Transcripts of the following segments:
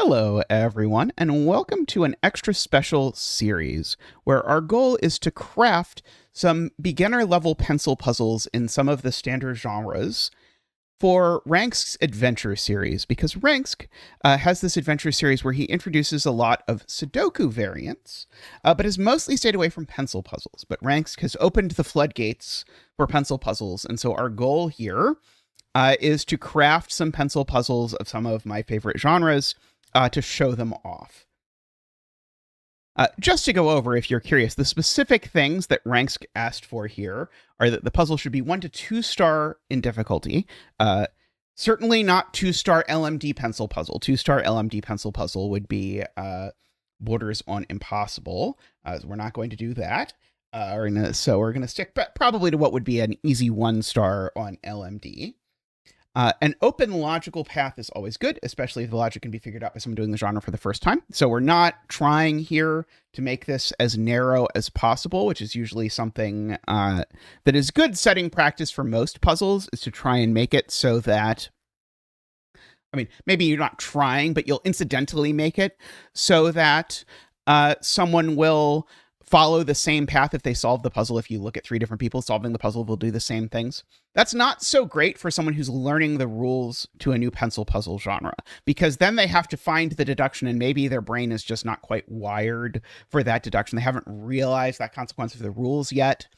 Hello, everyone, and welcome to an extra special series where our goal is to craft some beginner level pencil puzzles in some of the standard genres for Ranksk's adventure series, because Ranksk has this adventure series where he introduces a lot of Sudoku variants, but has mostly stayed away from pencil puzzles. But Ranksk has opened the floodgates for pencil puzzles, and so our goal here is to craft some pencil puzzles of some of my favorite genres to show them off. Just to go over, if you're curious, the specific things that Ranksk asked for here are that the puzzle should be 1 to 2 star in difficulty. Certainly not 2-star LMD pencil puzzle. 2-star LMD pencil puzzle would be borders on impossible. So we're not going to do that. So we're going to stick probably to what would be an easy 1-star on LMD. An open logical path is always good, especially if the logic can be figured out by someone doing the genre for the first time. So we're not trying here to make this as narrow as possible, which is usually something that is good setting practice for most puzzles, is to try and make it so that, I mean, maybe you're not trying, but you'll incidentally make it so that someone will follow the same path if they solve the puzzle. If you look at 3 different people solving the puzzle, will do the same things. That's not so great for someone who's learning the rules to a new pencil puzzle genre, because then they have to find the deduction, and maybe their brain is just not quite wired for that deduction. They haven't realized that consequence of the rules yet.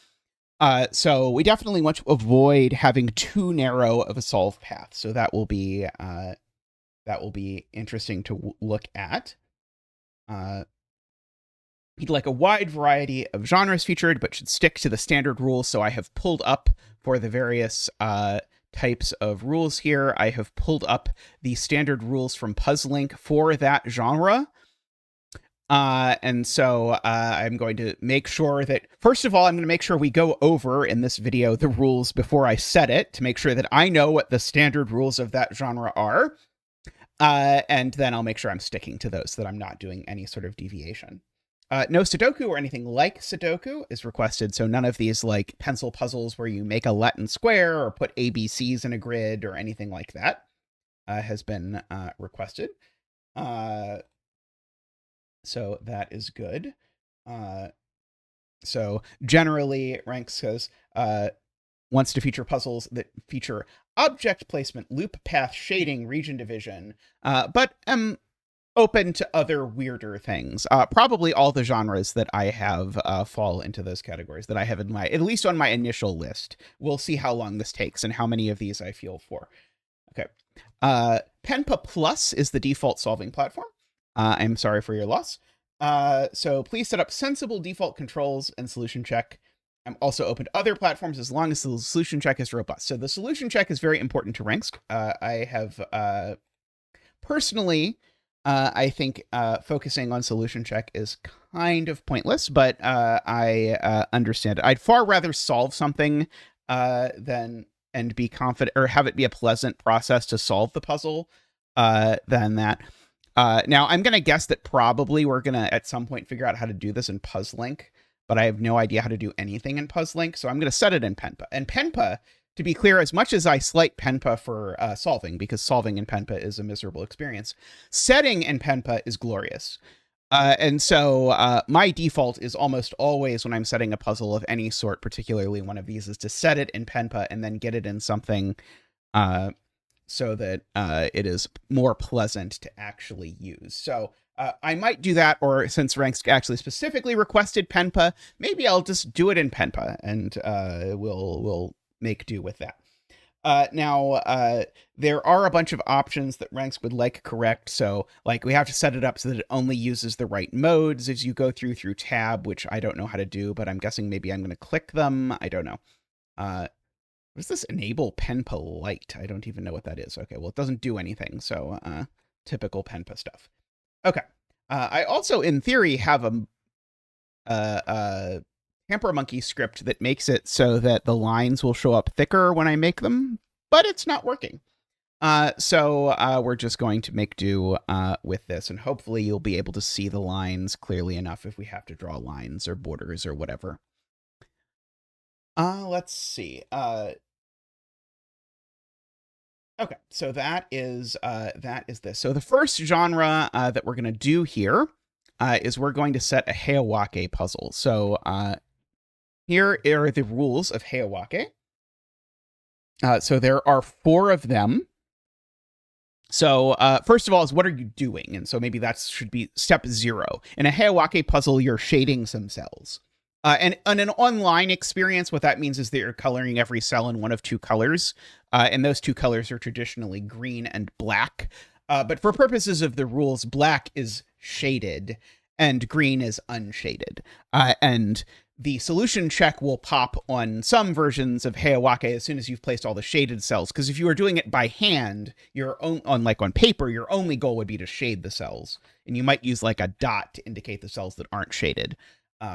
So we definitely want to avoid having too narrow of a solve path. So that will be interesting to look at. He'd like a wide variety of genres featured, but should stick to the standard rules. So I have pulled up for the various types of rules here. I have pulled up the standard rules from Puzzlink for that genre. And so I'm going to make sure that, first of all, I'm going to make sure we go over in this video the rules before I set it, to make sure that I know what the standard rules of that genre are. And then I'll make sure I'm sticking to those, so that I'm not doing any sort of deviation. No Sudoku or anything like Sudoku is requested, so none of these like pencil puzzles where you make a Latin square or put ABCs in a grid or anything like that has been requested. So that is good. So generally, Rank says wants to feature puzzles that feature object placement, loop path, shading, region division, but open to other weirder things. Probably all the genres that I have fall into those categories that I have in my, at least on my initial list. We'll see how long this takes and how many of these I feel for. Okay. Penpa Plus is the default solving platform. I'm sorry for your loss. So please set up sensible default controls and solution check. I'm also open to other platforms as long as the solution check is robust. So the solution check is very important to Ranksk. I have personally, I think focusing on solution check is kind of pointless, but I understand it. I'd far rather solve something than and be confident, or have it be a pleasant process to solve the puzzle than that. Now, I'm going to guess that probably we're going to at some point figure out how to do this in Puzzlink, but I have no idea how to do anything in Puzzlink, so I'm going to set it in Penpa. And Penpa, to be clear, as much as I slight Penpa for solving, because solving in Penpa is a miserable experience, setting in Penpa is glorious. And so my default is almost always, when I'm setting a puzzle of any sort, particularly one of these, is to set it in Penpa and then get it in something so that it is more pleasant to actually use. So I might do that, or since Ranksk actually specifically requested Penpa, maybe I'll just do it in Penpa, and we'll make do with that. Now, there are a bunch of options that Ranksk would like correct. So, like, we have to set it up so that it only uses the right modes as you go through tab, which I don't know how to do, but I'm guessing maybe I'm going to click them. I don't know. What is this? Enable Penpa Lite. I don't even know what that is. Okay, well, it doesn't do anything. So, typical Penpa stuff. Okay. I also, in theory, have a Hamper Monkey script that makes it so that the lines will show up thicker when I make them, but it's not working. So we're just going to make do with this, and hopefully you'll be able to see the lines clearly enough if we have to draw lines or borders or whatever. Let's see. Okay, so that is this. So the first genre that we're going to do here is we're going to set a Heyawake puzzle. So here are the rules of Heyawake. So there are 4 of them. So first of all is what are you doing? And so maybe that should be step 0. In a Heyawake puzzle, you're shading some cells. And in an online experience, what that means is that you're coloring every cell in one of 2 colors. And those 2 colors are traditionally green and black. But for purposes of the rules, black is shaded and green is unshaded. And the solution check will pop on some versions of Heyawake as soon as you've placed all the shaded cells. Because if you were doing it by hand, on paper, your only goal would be to shade the cells. And you might use like a dot to indicate the cells that aren't shaded.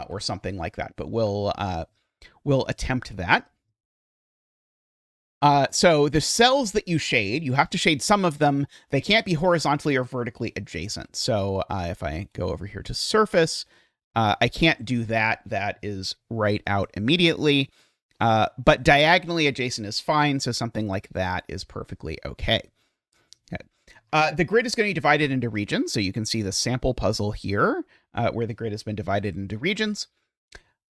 Or something like that, but we'll attempt that. So the cells that you shade, you have to shade some of them. They can't be horizontally or vertically adjacent. So if I go over here to surface, I can't do that. That is right out immediately. But diagonally adjacent is fine. So something like that is perfectly okay. The grid is going to be divided into regions. So you can see the sample puzzle here where the grid has been divided into regions.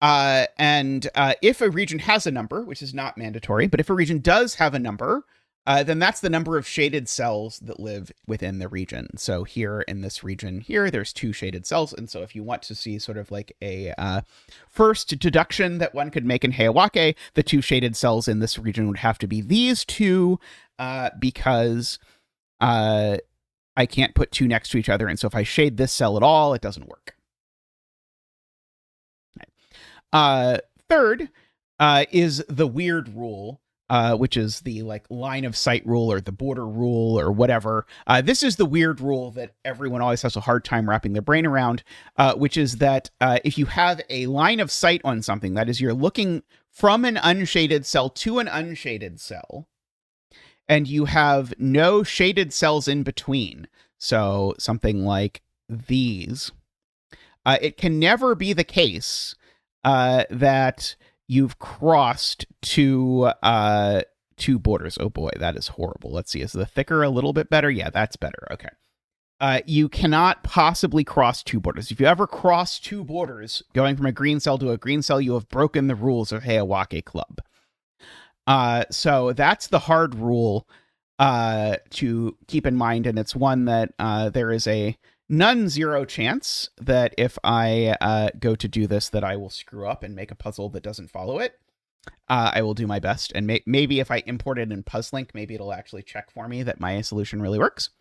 And if a region has a number, which is not mandatory, but if a region does have a number, then that's the number of shaded cells that live within the region. So here in this region here, there's 2 shaded cells. And so if you want to see sort of like a first deduction that one could make in Heyawake, the 2 shaded cells in this region would have to be these 2 because I can't put 2 next to each other. And so if I shade this cell at all, it doesn't work. Third is the weird rule, which is the like line of sight rule or the border rule or whatever. This is the weird rule that everyone always has a hard time wrapping their brain around, which is that if you have a line of sight on something, that is you're looking from an unshaded cell to an unshaded cell, and you have no shaded cells in between, so something like these, it can never be the case that you've crossed 2 borders. Oh boy, that is horrible. Let's see, is the thicker a little bit better? Yeah, that's better. Okay. You cannot possibly cross 2 borders. If you ever cross 2 borders going from a green cell to a green cell, you have broken the rules of Heyawake Club. So that's the hard rule to keep in mind, and it's one that there is a non-zero chance that if I go to do this, that I will screw up and make a puzzle that doesn't follow it. I will do my best, and maybe if I import it in Puzzlink, maybe it'll actually check for me that my solution really works.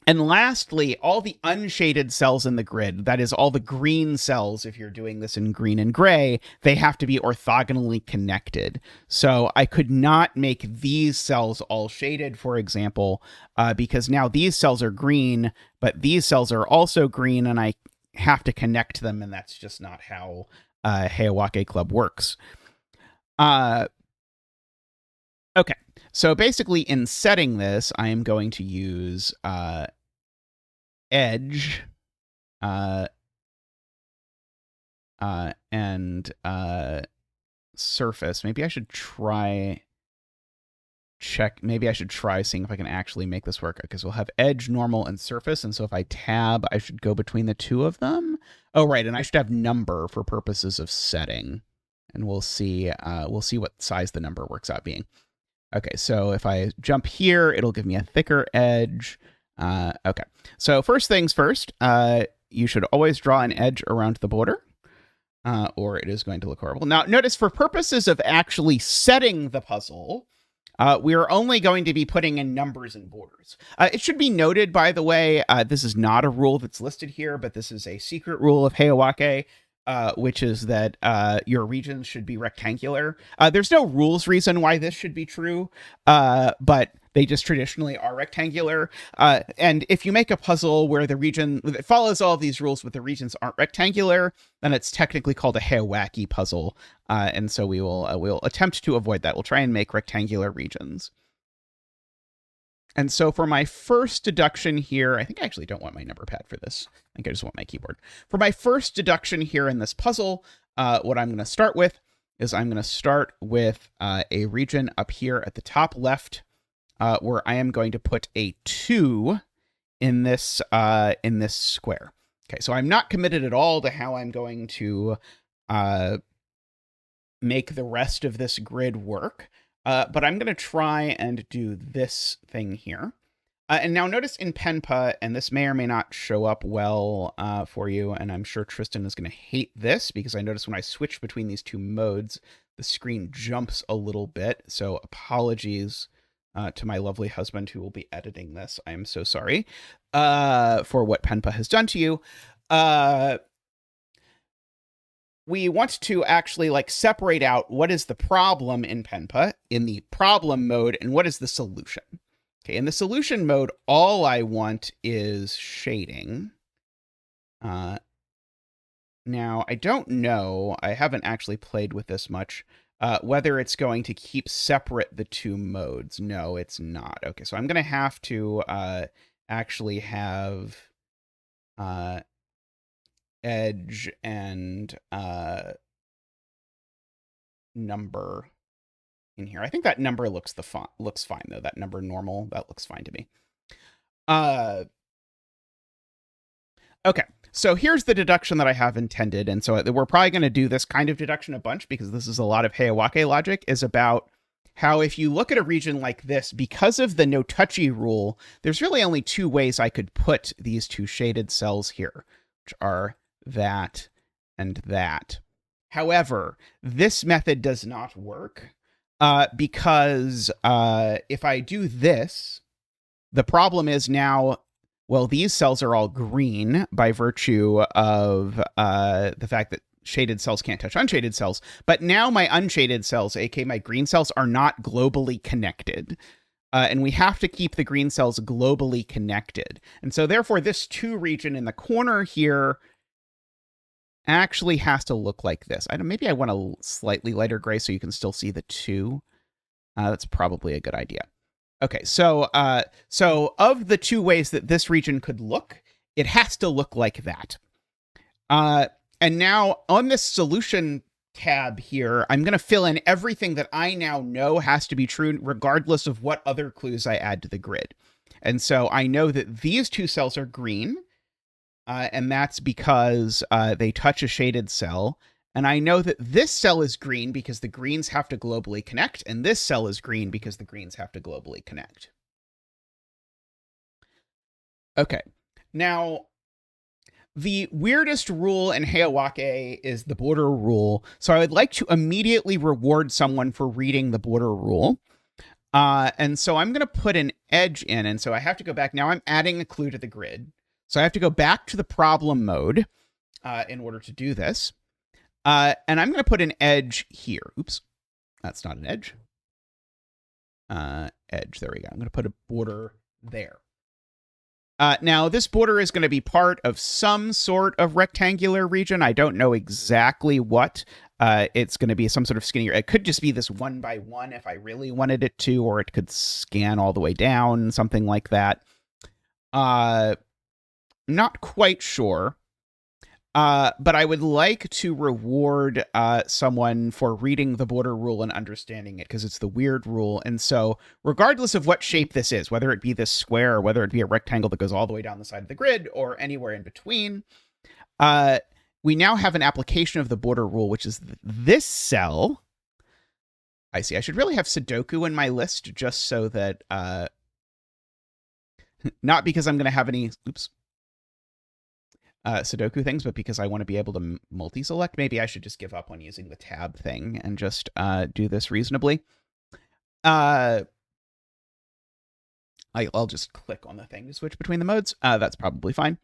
And lastly, all the unshaded cells in the grid, that is all the green cells, if you're doing this in green and gray, they have to be orthogonally connected. So I could not make these cells all shaded, for example, because now these cells are green, but these cells are also green, and I have to connect them, and that's just not how Heyawake Club works. Okay, so basically in setting this, I am going to use edge and surface. Maybe I should try seeing if I can actually make this work, because we'll have edge, normal, and surface. And so if I tab, I should go between the 2 of them. Oh, right, and I should have number for purposes of setting. And we'll see what size the number works out being. Okay, so if I jump here, it'll give me a thicker edge. Okay, so first things first, you should always draw an edge around the border, or it is going to look horrible. Now, notice for purposes of actually setting the puzzle, we are only going to be putting in numbers and borders. It should be noted, by the way, this is not a rule that's listed here, but this is a secret rule of Heyawake, which is that your regions should be rectangular. There's no rules reason why this should be true, but they just traditionally are rectangular. And if you make a puzzle where the region that follows all of these rules but the regions aren't rectangular, then it's technically called a Heyawake puzzle. And so we'll attempt to avoid that. We'll try and make rectangular regions. And so for my first deduction here, I think I actually don't want my number pad for this. I think I just want my keyboard. For my first deduction here in this puzzle, what I'm going to start with is I'm going to start with a region up here at the top left where I am going to put a 2 in this square. Okay, so I'm not committed at all to how I'm going to make the rest of this grid work, but I'm going to try and do this thing here. And now notice in Penpa, and this may or may not show up well for you, and I'm sure Tristan is going to hate this because I notice when I switch between these two modes, the screen jumps a little bit. So apologies to my lovely husband who will be editing this. I am so sorry for what Penpa has done to you. We want to actually like separate out what is the problem in Penpa in the problem mode and what is the solution. Okay, in the solution mode, all I want is shading. Now, I don't know, I haven't actually played with this much, whether it's going to keep separate the two modes. No, it's not. Okay, so I'm going to have to actually have edge and number in here. I think that number looks fine though. That number normal, that looks fine to me. Okay, so here's the deduction that I have intended, and so we're probably going to do this kind of deduction a bunch because this is a lot of Heyawake logic, is about how if you look at a region like this, because of the no touchy rule, there's really only two ways I could put these two shaded cells here, which are that and that. However, this method does not work because if I do this, the problem is now, well, these cells are all green by virtue of the fact that shaded cells can't touch unshaded cells. But now my unshaded cells, aka my green cells, are not globally connected. And we have to keep the green cells globally connected. And so therefore, this 2 region in the corner here actually has to look like this. Maybe I want a slightly lighter gray so you can still see the 2. That's probably a good idea. Okay, so of the 2 ways that this region could look, it has to look like that. And now on this solution tab here, I'm going to fill in everything that I now know has to be true, regardless of what other clues I add to the grid. And so I know that these 2 cells are green, and that's because they touch a shaded cell. And I know that this cell is green because the greens have to globally connect, and this cell is green because the greens have to globally connect. Okay, now the weirdest rule in Heyawake is the border rule. So I would like to immediately reward someone for reading the border rule. And so I'm going to put an edge in, and so I have to go back. Now I'm adding a clue to the grid. So I have to go back to the problem mode in order to do this. And I'm going to put an edge here. Oops, that's not an edge. Edge, there we go. I'm going to put a border there. Now, this border is going to be part of some sort of rectangular region. I don't know exactly what. It's going to be some sort of skinnier. It could just be this 1 by 1 if I really wanted it to, or it could scan all the way down, something like that. Not quite sure. But I would like to reward someone for reading the border rule and understanding it, because it's the weird rule. And so regardless of what shape this is, whether it be this square or whether it be a rectangle that goes all the way down the side of the grid or anywhere in between, we now have an application of the border rule, which is this cell. I see. I should really have Sudoku in my list just so that, not because I'm going to have any, Sudoku things, but because I want to be able to multi-select. Maybe I should just give up on using the tab thing and just do this reasonably. I'll just click on the thing to switch between the modes. That's probably fine.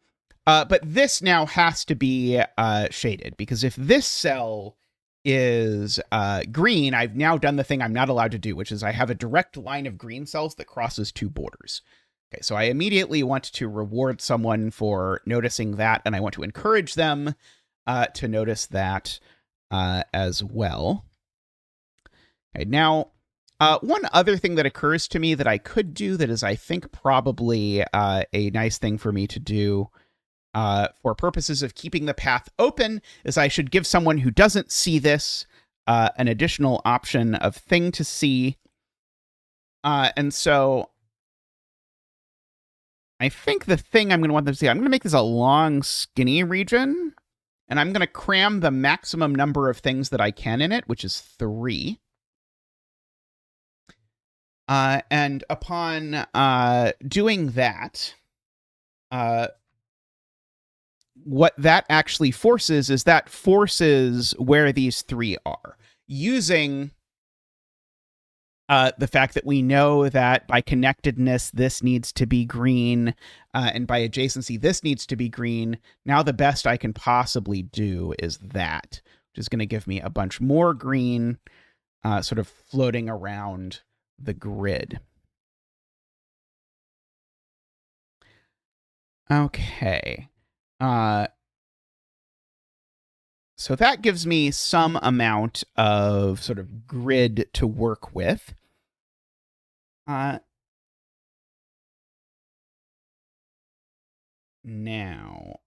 But this now has to be shaded, because if this cell is green, I've now done the thing I'm not allowed to do, which is I have a direct line of green cells that crosses 2 borders. Okay, so I immediately want to reward someone for noticing that, and I want to encourage them to notice that as well. Okay, now, one other thing that occurs to me that I could do that is, I think, probably a nice thing for me to do for purposes of keeping the path open is I should give someone who doesn't see this an additional option of thing to see. And so I think the thing I'm going to want them to see, I'm going to make this a long, skinny region, and I'm going to cram the maximum number of things that I can in it, which is 3. And upon doing that, what that actually forces is that forces where these 3 are, using the fact that we know that by connectedness, this needs to be green, and by adjacency, this needs to be green. Now the best I can possibly do is that, which is going to give me a bunch more green sort of floating around the grid. Okay. So that gives me some amount of sort of grid to work with. Now,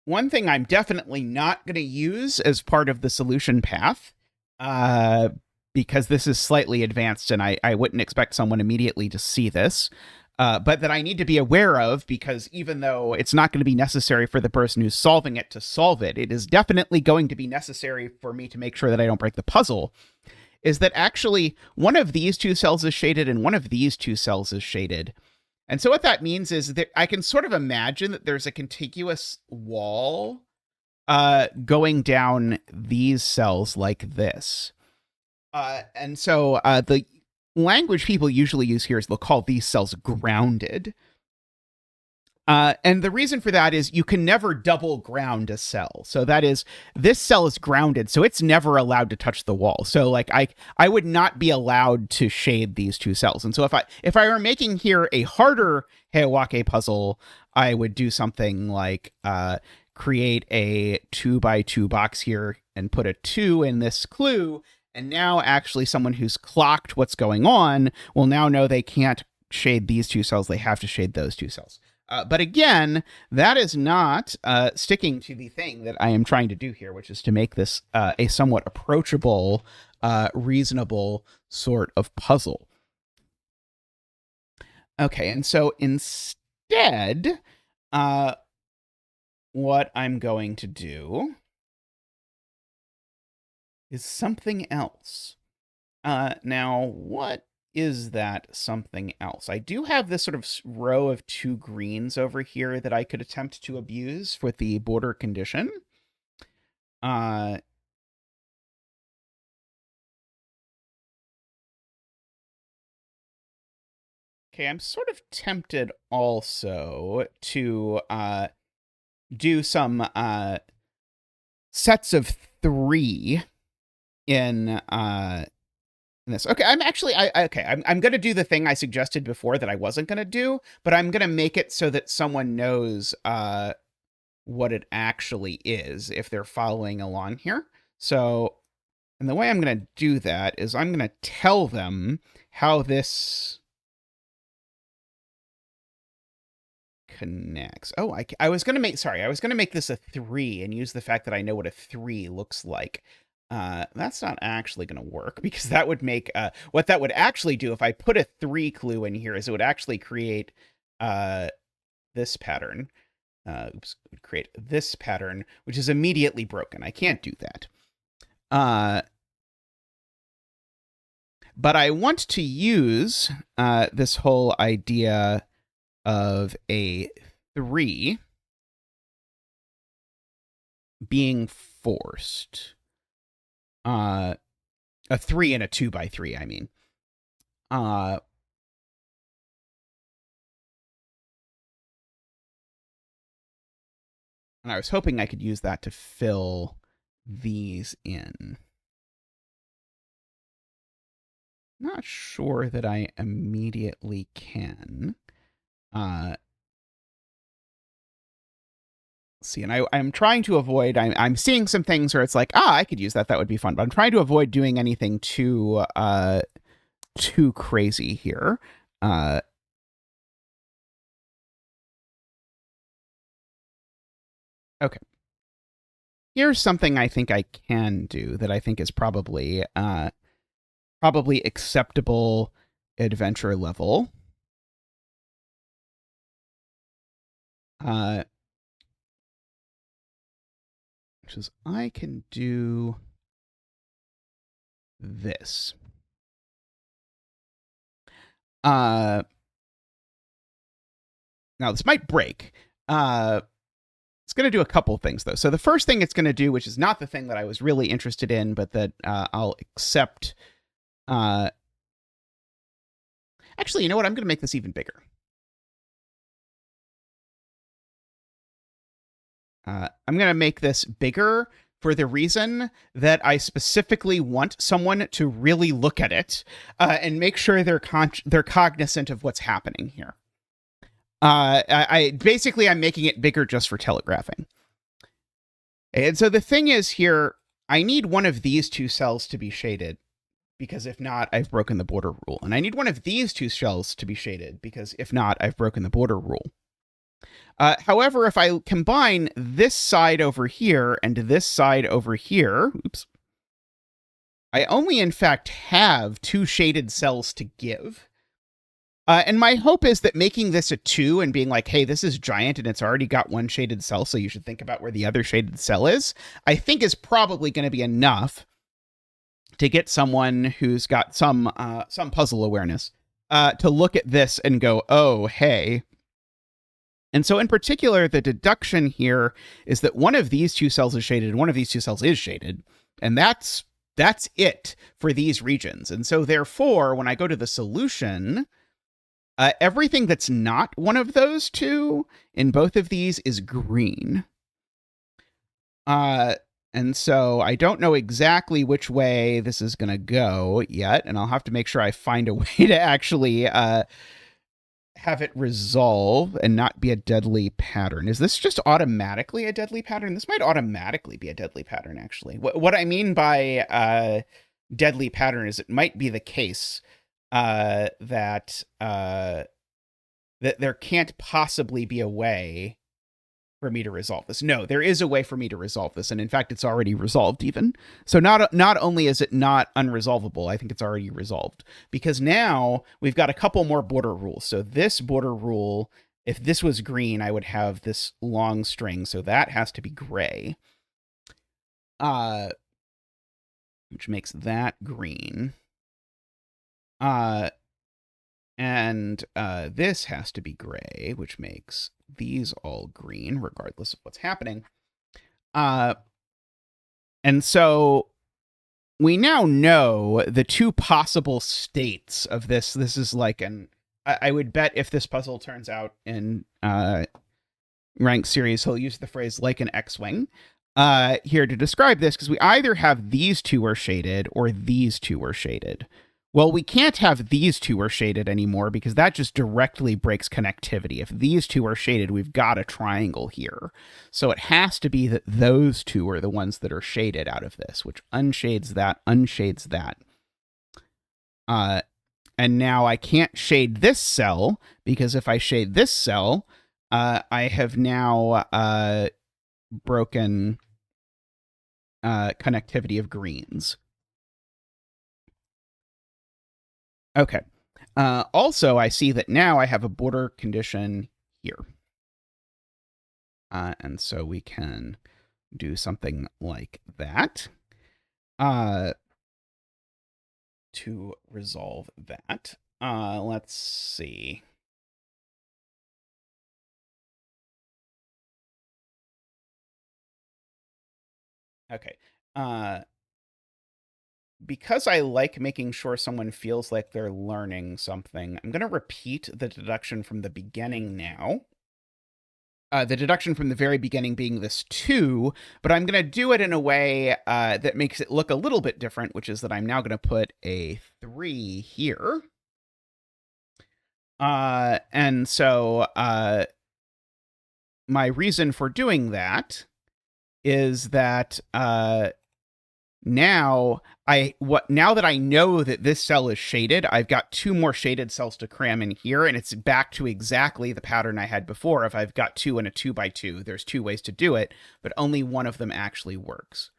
one thing I'm definitely not going to use as part of the solution path, because this is slightly advanced and I wouldn't expect someone immediately to see this, but that I need to be aware of, because even though it's not going to be necessary for the person who's solving it to solve it, it is definitely going to be necessary for me to make sure that I don't break the puzzle, is that actually one of these 2 cells is shaded and one of these 2 cells is shaded. And so what that means is that I can sort of imagine that there's a contiguous wall going down these cells like this. And so the language people usually use here is they'll call these cells grounded. And the reason for that is you can never double ground a cell. So that is, this cell is grounded, so it's never allowed to touch the wall. So like I would not be allowed to shade these 2 cells. And so if I were making here a harder Heyawake puzzle, I would do something like create a 2x2 box here and put a 2 in this clue. And now actually someone who's clocked what's going on will now know they can't shade these 2 cells. They have to shade those 2 cells. But again, that is not sticking to the thing that I am trying to do here, which is to make this a somewhat approachable, reasonable sort of puzzle. Okay, and so instead, what I'm going to do is something else. Now, what is that something else? I do have this sort of row of 2 greens over here that I could attempt to abuse with the border condition. Okay, I'm sort of tempted also to do some sets of 3 in this. Okay, I'm actually I'm going to do the thing I suggested before that I wasn't going to do, but I'm going to make it so that someone knows what it actually is if they're following along here. So, and the way I'm going to do that is I'm going to tell them how this connects. Oh, I was going to make, sorry, I was going to make this a 3 and use the fact that I know what a 3 looks like. That's not actually going to work, because that would make, what that would actually do if I put a 3 clue in here is it would actually create this pattern. Oops, it would create this pattern, which is immediately broken. I can't do that. But I want to use this whole idea of a 3 being forced. A 3 and a 2x3, I mean. And I was hoping I could use that to fill these in. Not sure that I immediately can. See, and I'm trying to avoid, I'm seeing some things where it's like, I could use that, that would be fun, but I'm trying to avoid doing anything too crazy here. Okay. here's something I think I can do that I think is probably acceptable adventure level. Which is I can do this. Now this might break. It's going to do a couple things, though. So the first thing it's going to do, which is not the thing that I was really interested in, but that I'll accept. Actually, you know what? I'm going to make this even bigger. I'm going to make this bigger for the reason that I specifically want someone to really look at it and make sure they're cognizant of what's happening here. Basically, I'm making it bigger just for telegraphing. And so the thing is here, I need one of these two cells to be shaded, because if not, I've broken the border rule. And I need one of these two cells to be shaded, because if not, I've broken the border rule. However, if I combine this side over here and this side over here, I only in fact have two shaded cells to give. And my hope is that making this a 2 and being like, hey, this is giant and it's already got one shaded cell, so you should think about where the other shaded cell is, I think is probably going to be enough to get someone who's got some puzzle awareness to look at this and go, oh, hey. And so in particular, the deduction here is that one of these two cells is shaded and one of these two cells is shaded. And that's it for these regions. And so therefore, when I go to the solution, everything that's not one of those two in both of these is green. And so I don't know exactly which way this is going to go yet, and I'll have to make sure I find a way to actually have it resolve and not be a deadly pattern. Is this just automatically a deadly pattern? This might automatically be a deadly pattern, actually. What I mean by deadly pattern is it might be the case that there can't possibly be a way for me to resolve this. No, there is a way for me to resolve this, and in fact, it's already resolved even. So not only is it not unresolvable, I think it's already resolved, because now we've got a couple more border rules. So this border rule, if this was green, I would have this long string, so that has to be gray, which makes that green. And this has to be gray, which makes these all green, regardless of what's happening. And so we now know the two possible states of this. This is like I would bet if this puzzle turns out in Rank series, he'll use the phrase like an X-Wing here to describe this, because we either have these two are shaded or these two are shaded. Well, we can't have these two are shaded anymore, because that just directly breaks connectivity. If these two are shaded, we've got a triangle here. So it has to be that those two are the ones that are shaded out of this, which unshades that, unshades that. And now I can't shade this cell, because if I shade this cell, I have now broken connectivity of greens. Okay. Also, I see that now I have a border condition here. And so we can do something like that to resolve that. Let's see. Okay. Because I like making sure someone feels like they're learning something, I'm going to repeat the deduction from the beginning now. The deduction from the very beginning being this 2, but I'm going to do it in a way that makes it look a little bit different, which is that I'm now going to put a 3 here. And so my reason for doing that is that now now that I know that this cell is shaded, I've got 2 more shaded cells to cram in here, and it's back to exactly the pattern I had before. If I've got 2 and a 2 by 2, there's 2 ways to do it, but only one of them actually works.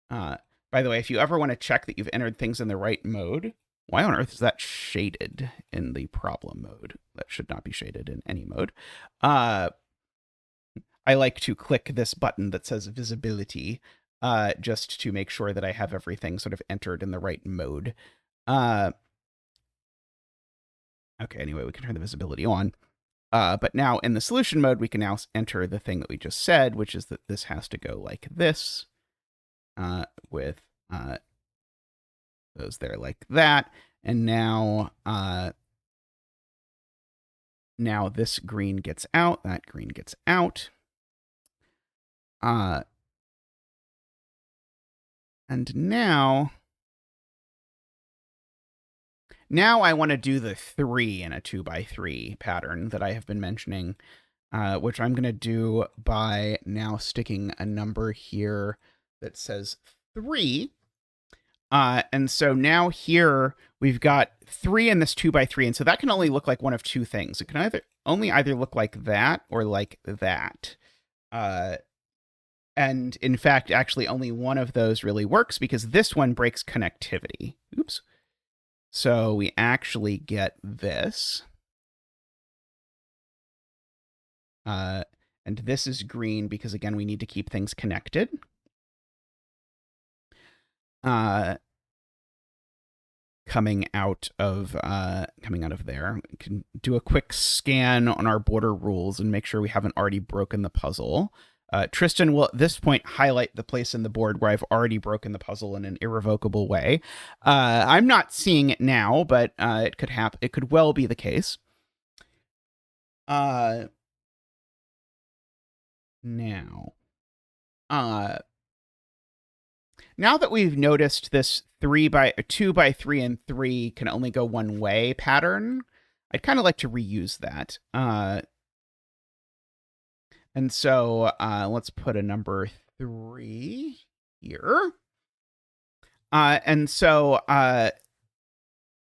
By the way, if you ever want to check that you've entered things in the right mode, why on earth is that shaded in the problem mode? That should not be shaded in any mode. I like to click this button that says visibility, just to make sure that I have everything sort of entered in the right mode. Okay, anyway, we can turn the visibility on. But now in the solution mode, we can now enter the thing that we just said, which is that this has to go like this, with those there like that. And now, now this green gets out, that green gets out. And now I want to do the 3 in a 2 by 3 pattern that I have been mentioning, which I'm going to do by now sticking a number here that says 3. And so now here we've got 3 in this 2 by 3, and so that can only look like one of 2 things. It can either look like that or like that. And in fact, actually only one of those really works, because this one breaks connectivity. Oops. So we actually get this. And this is green because, again, we need to keep things connected. Coming out of there. We can do a quick scan on our border rules and make sure we haven't already broken the puzzle. Tristan will at this point highlight the place in the board where I've already broken the puzzle in an irrevocable way. I'm not seeing it now, but it could happen. It could well be the case. Now, now that we've noticed this 2 by 3 and 3 can only go one way pattern, I'd kind of like to reuse that. And so let's put a number 3 here. And so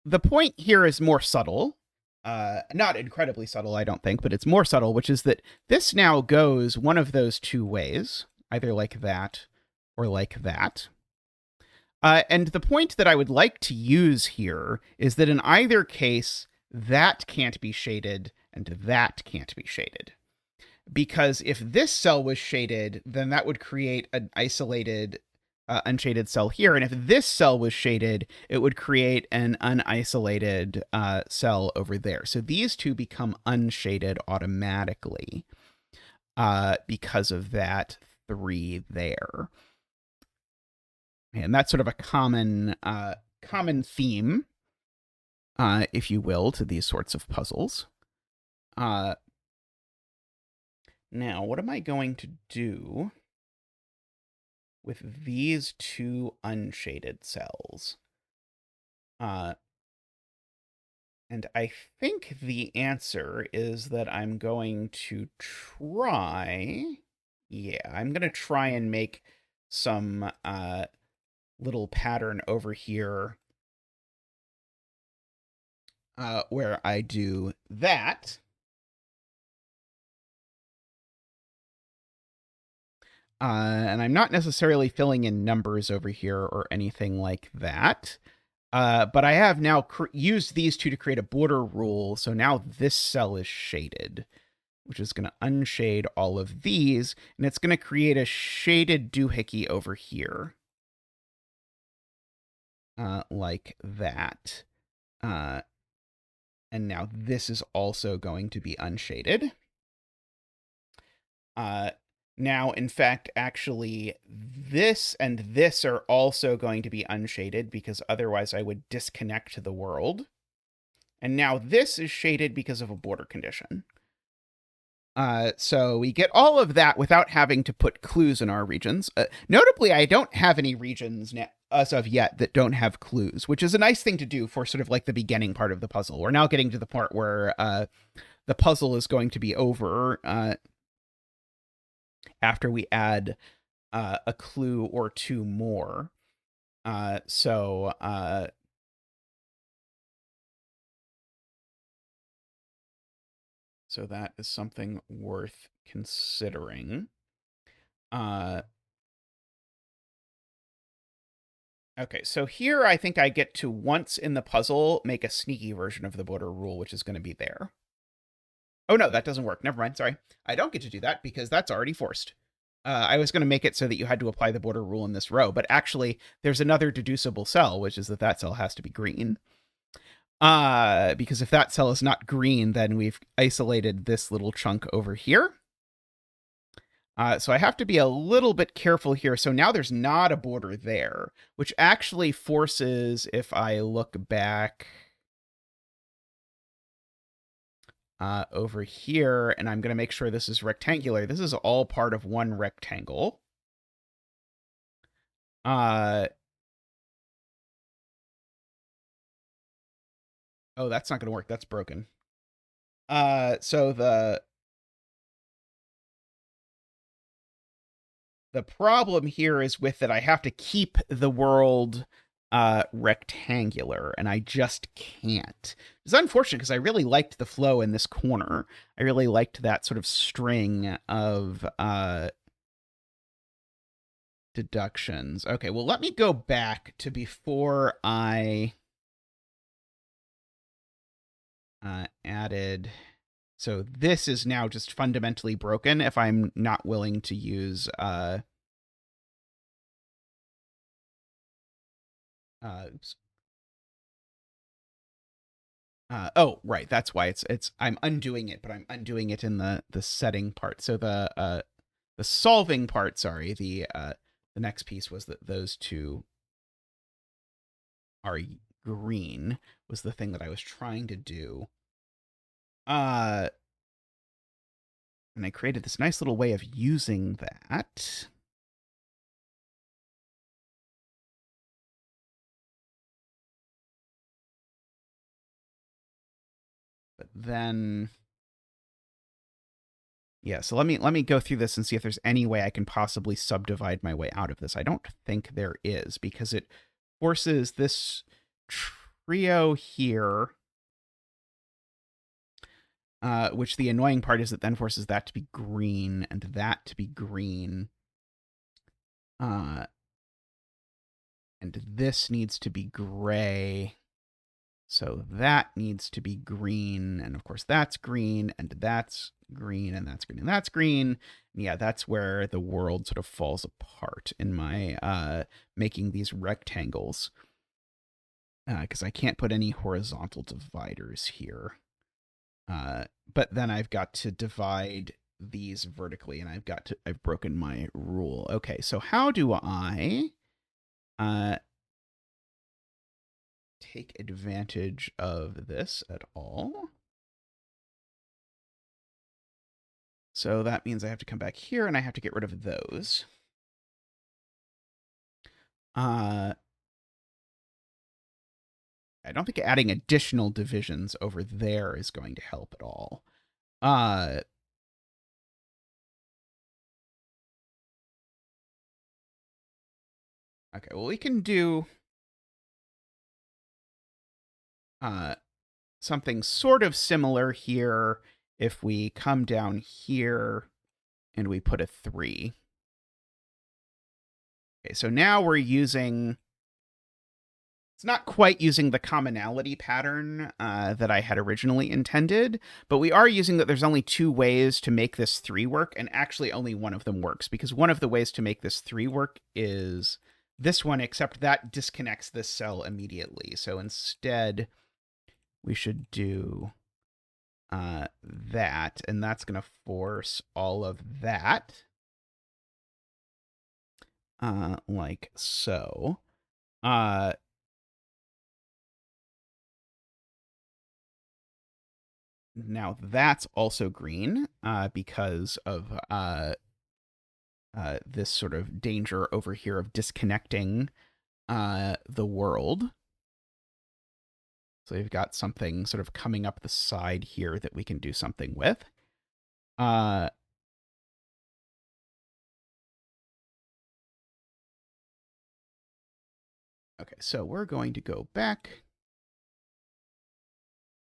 the point here is more subtle. Not incredibly subtle, I don't think, but it's more subtle, which is that this now goes one of those 2 ways, either like that or like that. And the point that I would like to use here is that in either case, that can't be shaded and that can't be shaded. Because if this cell was shaded, then that would create an isolated unshaded cell here. And if this cell was shaded, it would create an unisolated cell over there. So these 2 become unshaded automatically because of that 3 there. And that's sort of a common theme, if you will, to these sorts of puzzles. Now, what am I going to do with these 2 unshaded cells? And I think the answer is that I'm going to try... Yeah, I'm going to try and make some little pattern over here where I do that. And I'm not necessarily filling in numbers over here or anything like that. But I have now used these 2 to create a border rule. So now this cell is shaded, which is going to unshade all of these. And it's going to create a shaded doohickey over here. Like that. And now this is also going to be unshaded. Now, in fact, actually, this and this are also going to be unshaded because otherwise I would disconnect the world. And now this is shaded because of a border condition. So we get all of that without having to put clues in our regions. Notably, I don't have any regions as of yet that don't have clues, which is a nice thing to do for sort of like the beginning part of the puzzle. We're now getting to the part where the puzzle is going to be over after we add a clue or two more. So that is something worth considering. Okay, so here I think I get to, once in the puzzle, make a sneaky version of the border rule, which is going to be there. Oh, no, that doesn't work. Never mind. Sorry. I don't get to do that because that's already forced. I was going to make it so that you had to apply the border rule in this row, but actually there's another deducible cell, which is that cell has to be green. Because if that cell is not green, then we've isolated this little chunk over here. So I have to be a little bit careful here. So now there's not a border there, which actually forces, if I look back over here, and I'm going to make sure this is rectangular. This is all part of one rectangle. Oh, that's not going to work. That's broken. So the problem here is with that I have to keep the world rectangular, and I just can't. It's unfortunate because I really liked the flow in this corner. I really liked that sort of string of deductions. Okay, well, let me go back to before I added. So this is now just fundamentally broken if I'm not willing to use oops. Oh, right. That's why it's I'm undoing it, but I'm undoing it in the setting part. So the solving part, sorry, the next piece was that those two are green was the thing that I was trying to do. And I created this nice little way of using that. But then, yeah, so let me go through this and see if there's any way I can possibly subdivide my way out of this. I don't think there is, because it forces this trio here, which the annoying part is it then forces that to be green and that to be green. And this needs to be gray. So that needs to be green, and of course that's green, and that's green, and that's green, and that's green. And yeah, that's where the world sort of falls apart in my making these rectangles. Because I can't put any horizontal dividers here. But then I've got to divide these vertically, and I've broken my rule. Okay, so how do I take advantage of this at all? So that means I have to come back here and I have to get rid of those. I don't think adding additional divisions over there is going to help at all. Okay, well, we can do something sort of similar here if we come down here and we put a 3. Okay, so now we're using... It's not quite using the commonality pattern that I had originally intended, but we are using that there's only 2 ways to make this 3 work, and actually only one of them works, because one of the ways to make this 3 work is this one, except that disconnects this cell immediately. So instead, we should do that, and that's going to force all of that, like so. Now that's also green because of this sort of danger over here of disconnecting the world. So we've got something sort of coming up the side here that we can do something with. Okay, so we're going to go back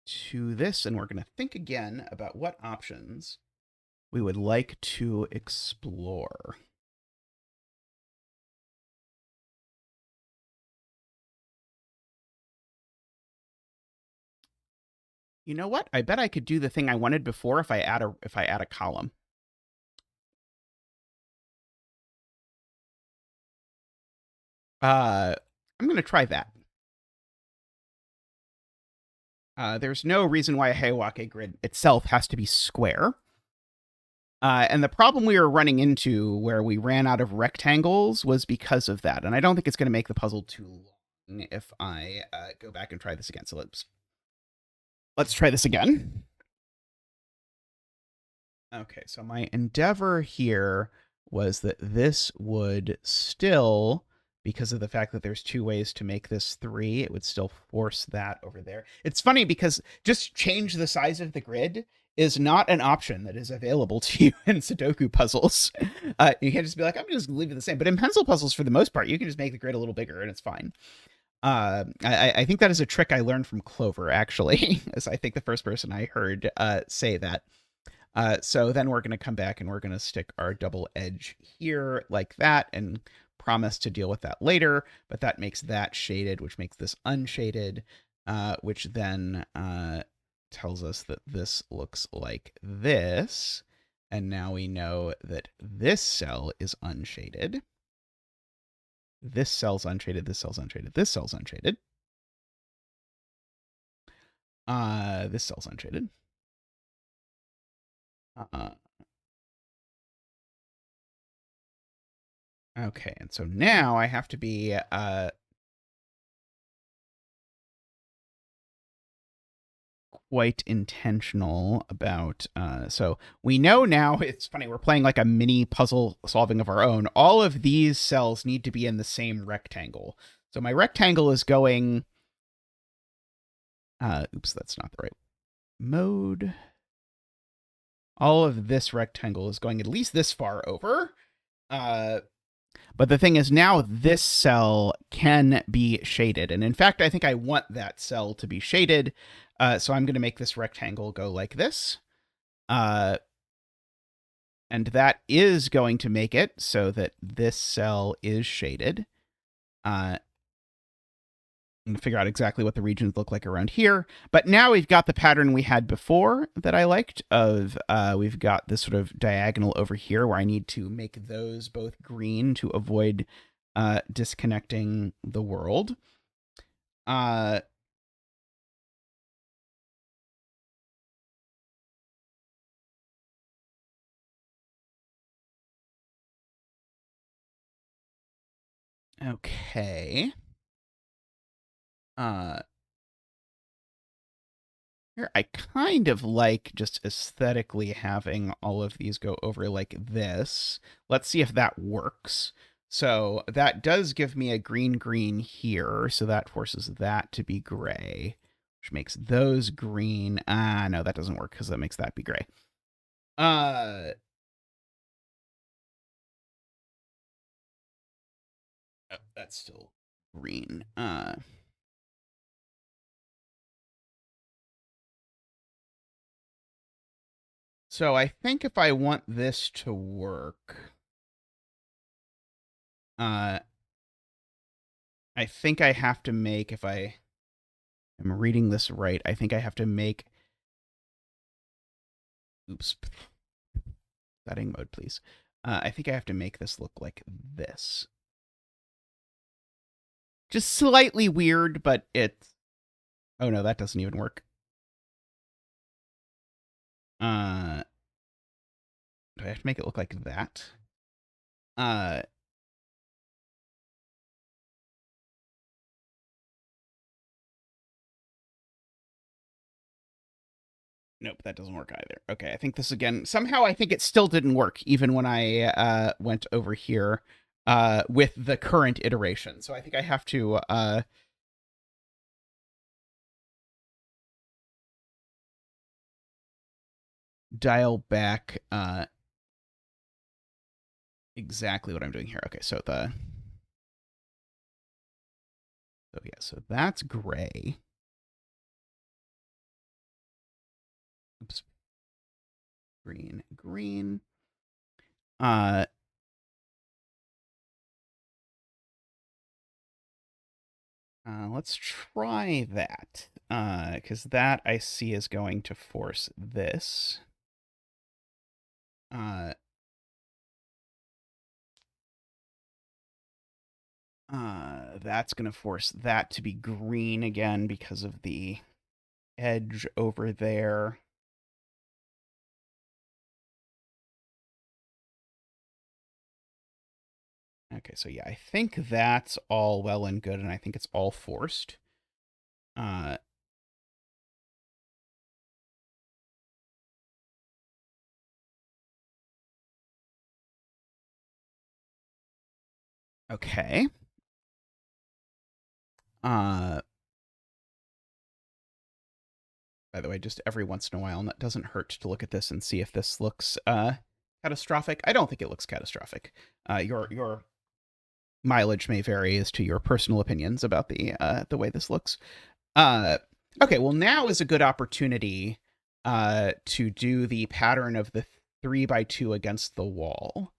to this, and we're going to think again about what options we would like to explore. You know what? I bet I could do the thing I wanted before if I add a column. I'm going to try that. There's no reason why a Heyawake grid itself has to be square. And the problem we were running into where we ran out of rectangles was because of that. And I don't think it's going to make the puzzle too long if I go back and try this again. So let's try this again. Okay, so my endeavor here was that this would still, because of the fact that there's two ways to make this 3, it would still force that over there. It's funny because just change the size of the grid is not an option that is available to you in Sudoku puzzles. You can't just be like, I'm just leave it the same. But in pencil puzzles, for the most part, you can just make the grid a little bigger and it's fine. I think that is a trick I learned from Clover, actually, as I think the first person I heard say that. So then we're going to come back and we're going to stick our double edge here like that and promise to deal with that later. But that makes that shaded, which makes this unshaded, which then tells us that this looks like this. And now we know that this cell is unshaded. This cell's unshaded, this cell's unshaded, this cell's unshaded. This cell's unshaded. Okay, and so now I have to be quite intentional about so we know now, it's funny, we're playing like a mini puzzle solving of our own. All of these cells need to be in the same rectangle. So my rectangle is going oops, that's not the right mode. All of this rectangle is going at least this far over. But the thing is, now this cell can be shaded. And in fact, I think I want that cell to be shaded. So I'm going to make this rectangle go like this. And that is going to make it so that this cell is shaded. I'm going to figure out exactly what the regions look like around here. But now we've got the pattern we had before that I liked of we've got this sort of diagonal over here where I need to make those both green to avoid disconnecting the world. Okay. Here, I kind of like just aesthetically having all of these go over like this. Let's see if that works. So that does give me a green here. So that forces that to be gray, which makes those green. No, that doesn't work because that makes that be gray. Oh, that's still green. So I think if I want this to work, I think I have to make, if I am reading this right, I think I have to make, oops, setting mode, please. I think I have to make this look like this. Just slightly weird, but it's, oh no, that doesn't even work. Do I have to make it look like that? Nope, that doesn't work either. Okay, I think this again, somehow I think it still didn't work, even when I went over here with the current iteration. So I think I have to dial back exactly what I'm doing here. Okay, so So yeah, so that's gray. Oops. Green, green. Let's try that, because that I see is going to force this. That's going to force that to be green again because of the edge over there. Okay, so yeah, I think that's all well and good, and I think it's all forced. Okay. By the way, just every once in a while, and that doesn't hurt to look at this and see if this looks catastrophic. I don't think it looks catastrophic. Your mileage may vary as to your personal opinions about the way this looks. Okay, well now is a good opportunity to do the pattern of the 3x2 against the wall.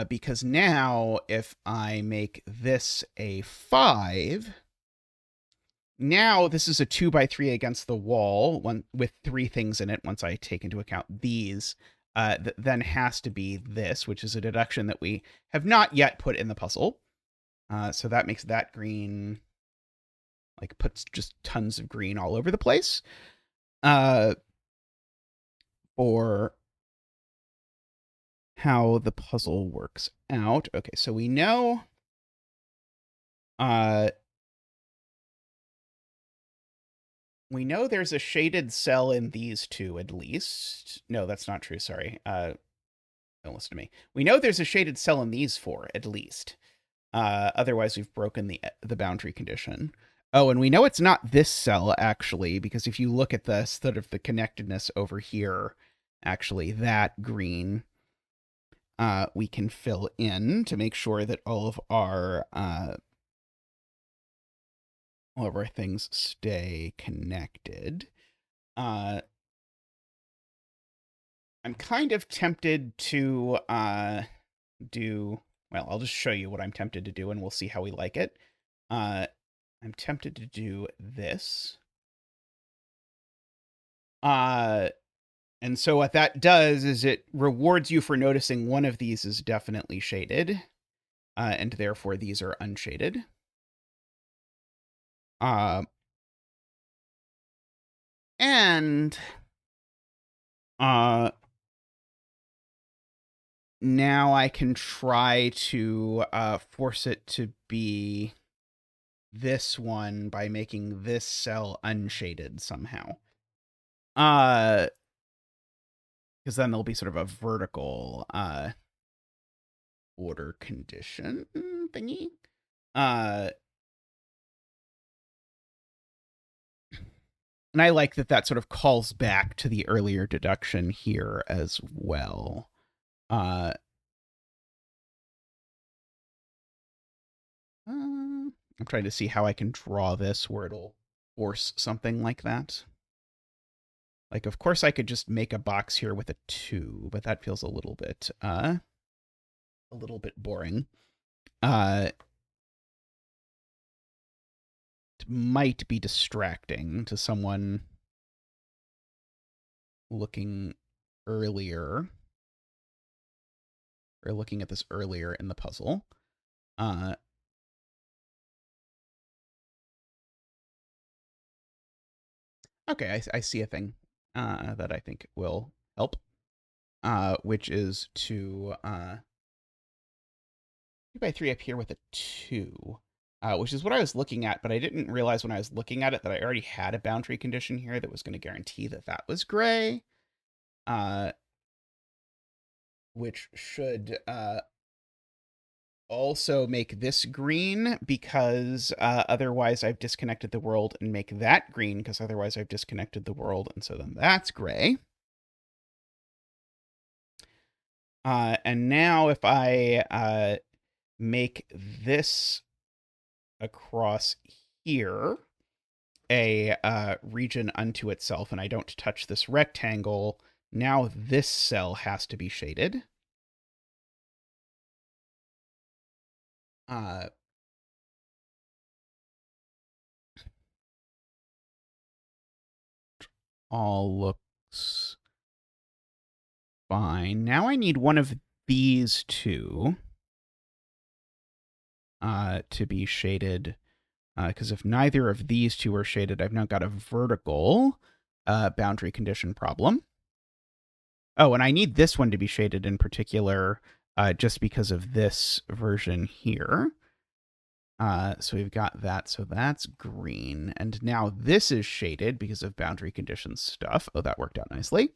Because now if I make this a 5, now this is a 2x3 against the wall, one with 3 things in it. Once I take into account these, then has to be this, which is a deduction that we have not yet put in the puzzle. So that makes that green, like, puts just tons of green all over the place. For how the puzzle works out. Okay, so we know there's a shaded cell in these two at least. No, that's not true. Sorry. Don't listen to me. We know there's a shaded cell in these 4 at least. Otherwise, we've broken the boundary condition. Oh, and we know it's not this cell actually, because if you look at the sort of the connectedness over here, actually that green, we can fill in to make sure that all of our things stay connected. I'm kind of tempted to do, well, I'll just show you what I'm tempted to do and we'll see how we like it. I'm tempted to do this. And so what that does is it rewards you for noticing one of these is definitely shaded, and therefore these are unshaded. And now I can try to force it to be this one by making this cell unshaded somehow. Because then there'll be sort of a vertical order condition thingy. And I like that sort of calls back to the earlier deduction here as well. I'm trying to see how I can draw this where it'll force something like that. Like, of course, I could just make a box here with a 2, but that feels a little bit boring. It might be distracting to someone looking earlier, or looking at this earlier in the puzzle. Okay, I see a thing that I think will help, which is to 3x3 up here with a 2, which is what I was looking at, but I didn't realize when I was looking at it that I already had a boundary condition here that was going to guarantee that that was gray, which should also make this green because otherwise I've disconnected the world, and make that green because otherwise I've disconnected the world, and so then that's gray. And now if I make this across here a region unto itself and I don't touch this rectangle, now this cell has to be shaded. All looks fine. Now I need one of these two to be shaded, because if neither of these two are shaded, I've now got a vertical boundary condition problem. Oh, and I need this one to be shaded in particular, just because of this version here. So we've got that. So that's green. And now this is shaded because of boundary conditions stuff. Oh, that worked out nicely.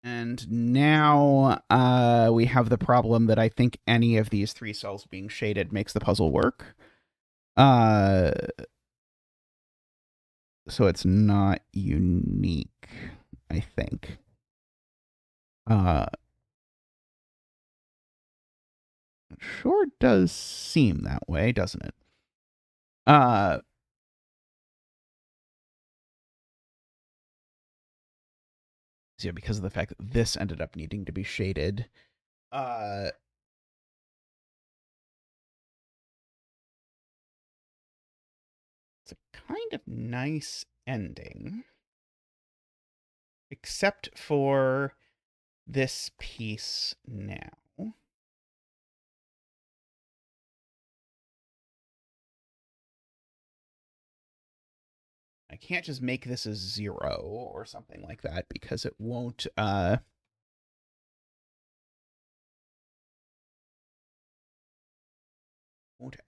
And now we have the problem that I think any of these three cells being shaded makes the puzzle work. So it's not unique, I think. Sure does seem that way, doesn't it? So yeah, because of the fact that this ended up needing to be shaded. It's a kind of nice ending. Except for this piece now. I can't just make this a 0 or something like that because it won't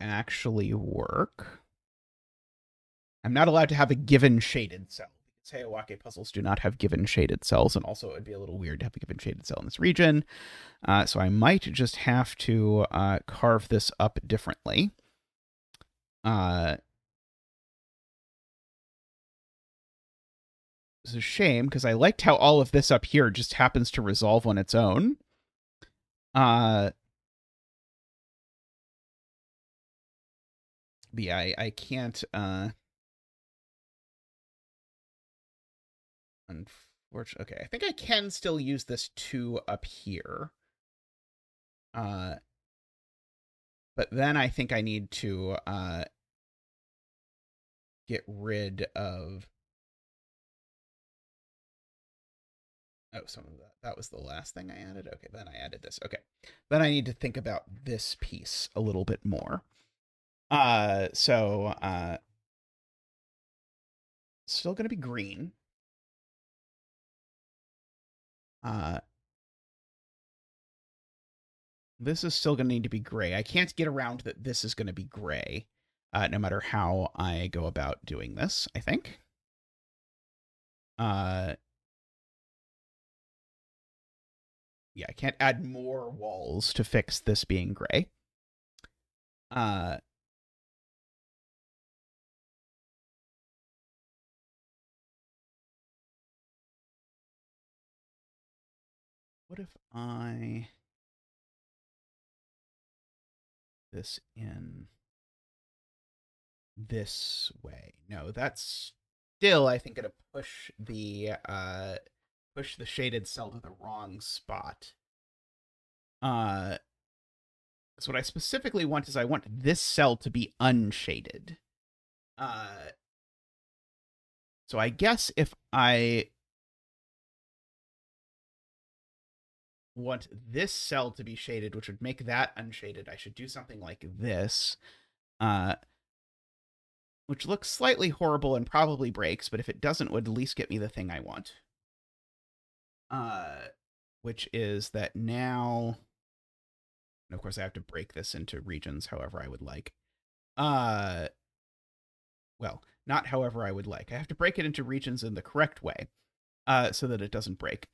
actually work. I'm not allowed to have a given shaded cell because Heyawake puzzles do not have given shaded cells, and also it would be a little weird to have a given shaded cell in this region. So I might just have to carve this up differently. It's a shame because I liked how all of this up here just happens to resolve on its own. But yeah, I can't. Unfortunately, okay. I think I can still use this 2 up here. But then I think I need to get rid of. Oh, some of that. That was the last thing I added. Okay, then I added this. Okay, then I need to think about this piece a little bit more. So still going to be green. This is still going to need to be gray. I can't get around that this is going to be gray, no matter how I go about doing this, I think. Yeah, I can't add more walls to fix this being gray. What if I this in this way? No, that's still, I think, gonna push the shaded cell to the wrong spot. So what I specifically want is I want this cell to be unshaded. So I guess if I want this cell to be shaded, which would make that unshaded, I should do something like this, which looks slightly horrible and probably breaks, but if it doesn't, would at least get me the thing I want. Which is that now, and of course I have to break this into regions however I would like. Well, not however I would like. I have to break it into regions in the correct way, so that it doesn't break.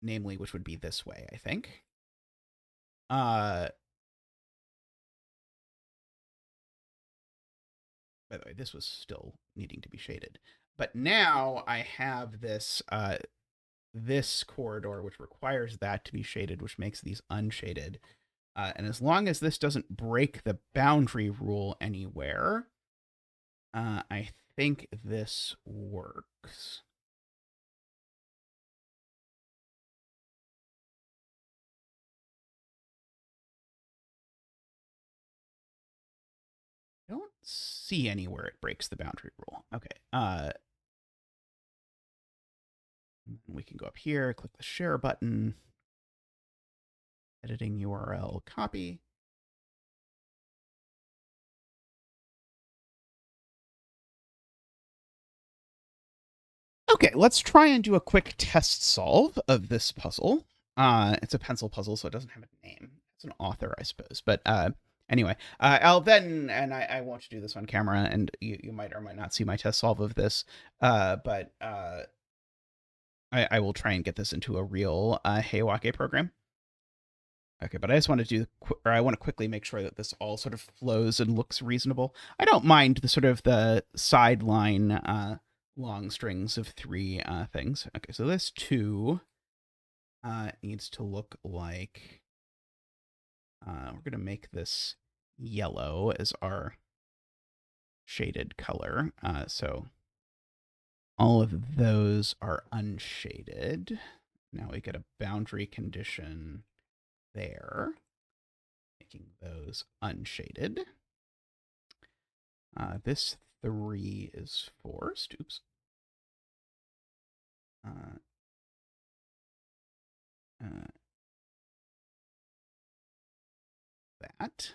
Namely, which would be this way, I think. By the way, this was still needing to be shaded. But now I have this this corridor, which requires that to be shaded, which makes these unshaded. And as long as this doesn't break the boundary rule anywhere, I think this works. I don't see anywhere it breaks the boundary rule. Okay. We can go up here, click the share button, editing URL, copy. Okay, let's try and do a quick test solve of this puzzle. It's a pencil puzzle, so it doesn't have a name. It's an author, I suppose. But anyway, I'll then, and I won't do this on camera, and you might or might not see my test solve of this. But I will try and get this into a real Heyawake program. Okay, but I just want to do, or I want to quickly make sure that this all sort of flows and looks reasonable. I don't mind the sort of the sideline long strings of three things. Okay, so this 2 needs to look like, we're going to make this yellow as our shaded color. So all of those are unshaded. Now we get a boundary condition there, making those unshaded. This 3 is forced. Oops. That.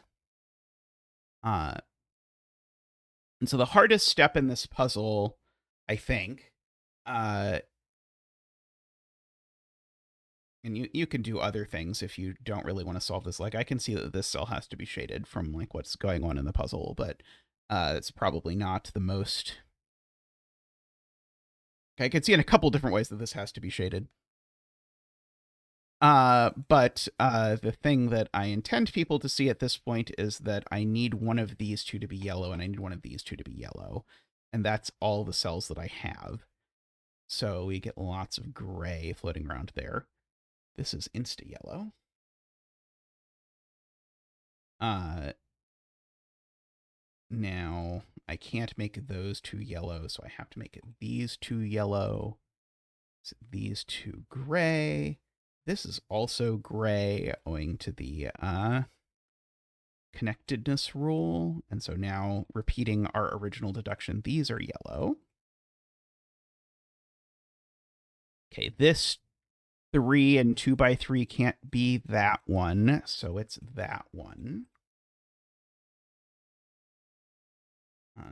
And so the hardest step in this puzzle, I think, and you can do other things if you don't really want to solve this. Like I can see that this cell has to be shaded from like what's going on in the puzzle, but it's probably not the most. I can see in a couple different ways that this has to be shaded. But the thing that I intend people to see at this point is that I need one of these 2 to be yellow, and I need one of these 2 to be yellow. And that's all the cells that I have. So we get lots of gray floating around there. This is insta-yellow. Now, I can't make those 2 yellow, so I have to make these 2 yellow. So these 2 gray. This is also gray owing to the connectedness rule. And so now repeating our original deduction, these are yellow. Okay, this 3 and 2 by 3 can't be that one, so it's that one.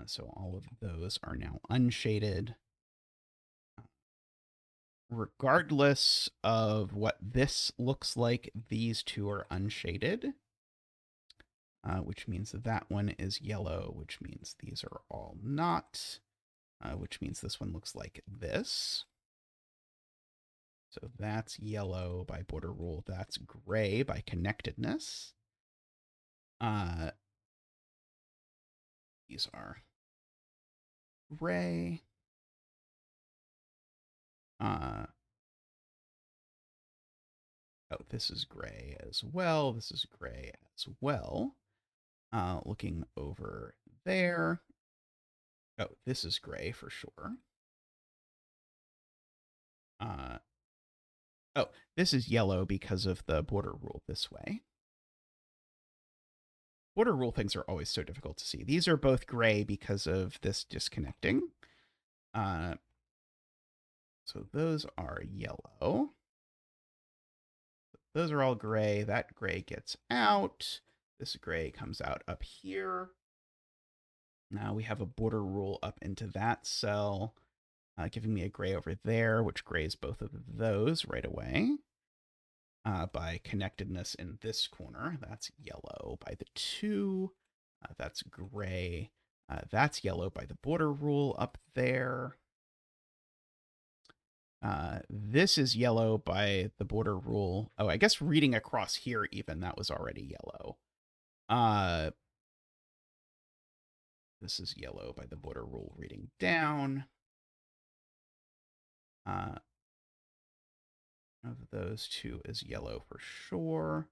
So all of those are now unshaded. Regardless of what this looks like, these 2 are unshaded, which means that one is yellow, which means these are all not, which means this one looks like this. So that's yellow by border rule. That's gray by connectedness. These are gray. Oh, this is gray as well. This is gray as well. Looking over there. Oh, this is gray for sure. Oh, this is yellow because of the border rule this way. Border rule things are always so difficult to see. These are both gray because of this disconnecting. So those are yellow. Those are all gray. That gray gets out. This gray comes out up here. Now we have a border rule up into that cell, giving me a gray over there, which grays both of those right away. By connectedness in this corner, that's yellow by the 2. That's gray. That's yellow by the border rule up there. This is yellow by the border rule. Oh, I guess reading across here even, that was already yellow. This is yellow by the border rule reading down. of those two is yellow for sure.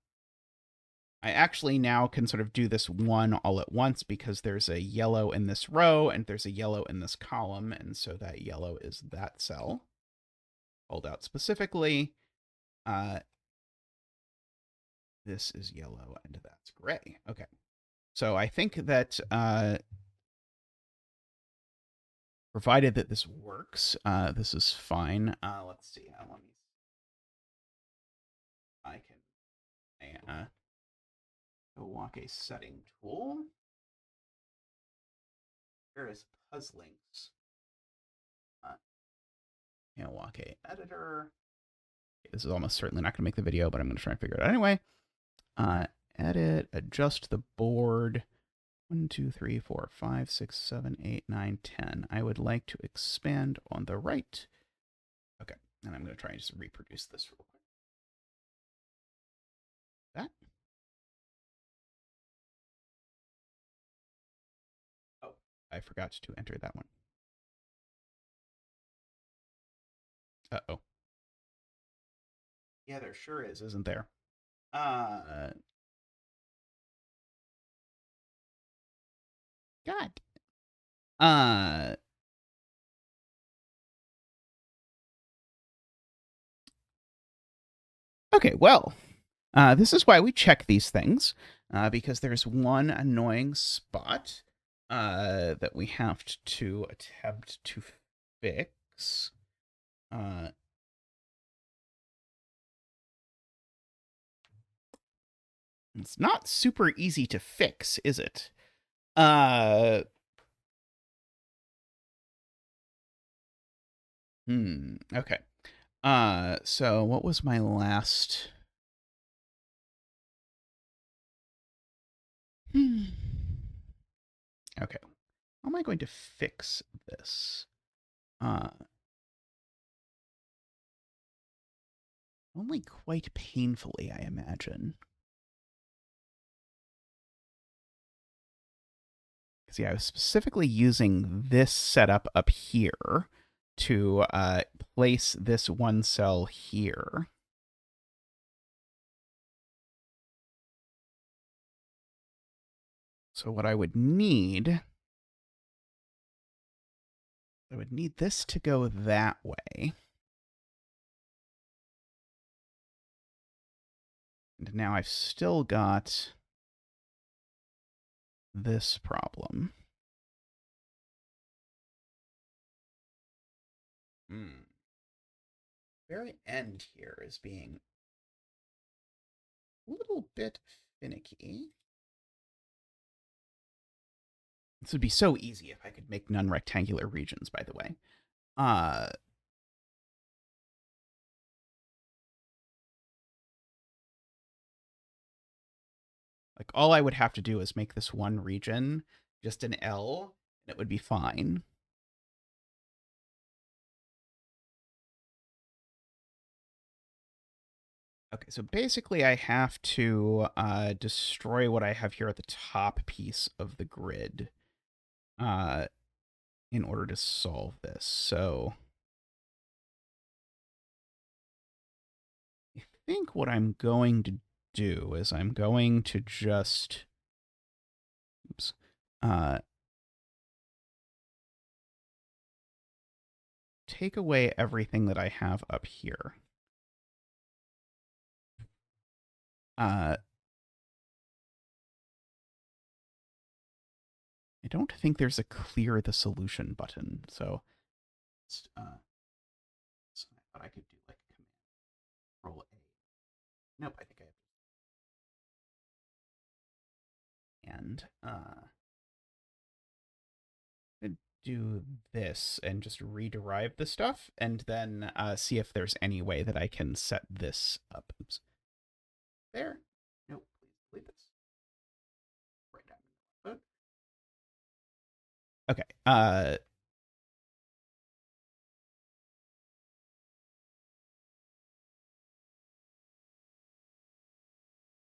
I actually now can sort of do this one all at once because there's a yellow in this row and there's a yellow in this column. And so that yellow is that cell. Called out specifically. This is yellow and that's gray. Okay. So I think that provided that this works, this is fine. Let's see. Let me. I can Heyawake setting tool. Here is puzzlings. Heyawake editor. This is almost certainly not going to make the video, but I'm going to try and figure it out anyway. Edit, adjust the board. 1, 2, 3, 4, 5, 6, 7, 8, 9, 10. I would like to expand on the right. Okay, and I'm going to try and just reproduce this real quick. That. Oh, I forgot to enter that one. Uh-oh. Yeah, there sure is, isn't there? God. Okay, well, this is why we check these things, because there's one annoying spot that we have to attempt to fix. It's not super easy to fix, is it? Okay. So what was my last? Okay. How am I going to fix this? Only quite painfully, I imagine. Because yeah, I was specifically using this setup up here to place this one cell here. So what I would need this to go that way. And now I've still got this problem. Very end here is being a little bit finicky. This would be so easy if I could make non-rectangular regions, by the way. Like, all I would have to do is make this one region just an L, and it would be fine. Okay, so basically I have to destroy what I have here at the top piece of the grid in order to solve this. So I think what I'm going to do is I'm going to just take away everything that I have up here. I don't think there's a clear the solution button, so I thought I could do like Control A. Nope, I think I have. And do this and just rederive the stuff, and then see if there's any way that I can set this up. Oops. There. Nope. Please delete this. Right down. Okay.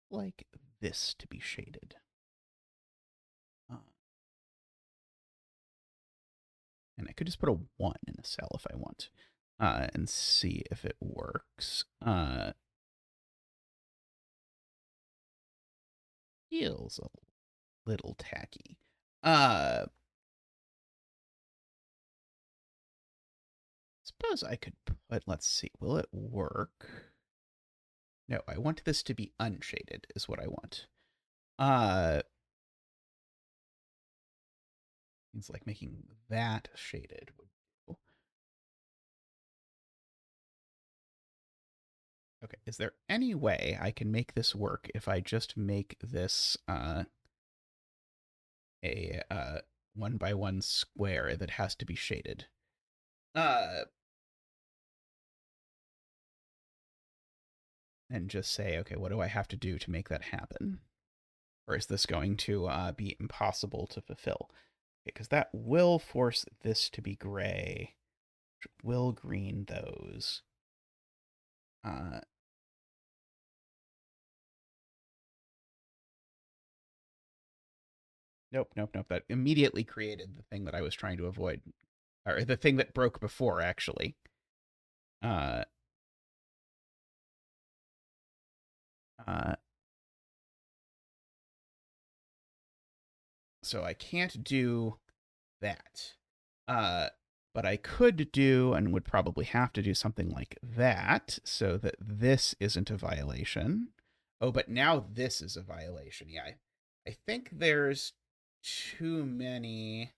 Like this to be shaded. And I could just put a 1 in a cell if I want. and see if it works. Feels a little tacky. Suppose I could put, let's see, will it work? No, I want this to be unshaded is what I want. It's like making that shaded would do. Okay, is there any way I can make this work if I just make this a 1x1 square that has to be shaded? And just say, okay, what do I have to do to make that happen? Or is this going to be impossible to fulfill? Because that will force this to be gray, which will green those. Nope. That immediately created the thing that I was trying to avoid, or the thing that broke before, actually. Uh, uh, so I can't do that. But I could do, and would probably have to do something like that, so that this isn't a violation. Oh, but now this is a violation. Yeah, I think there's too many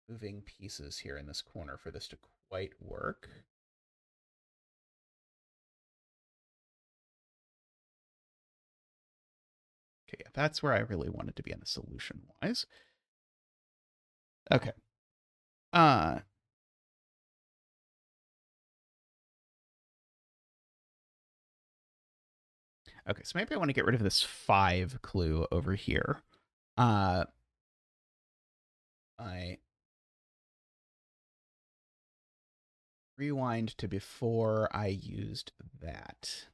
moving pieces here in this corner for this to quite work. Okay, yeah, that's where I really wanted to be in the solution-wise. Okay. Okay, so maybe I want to get rid of this 5 clue over here. I rewind to before I used that.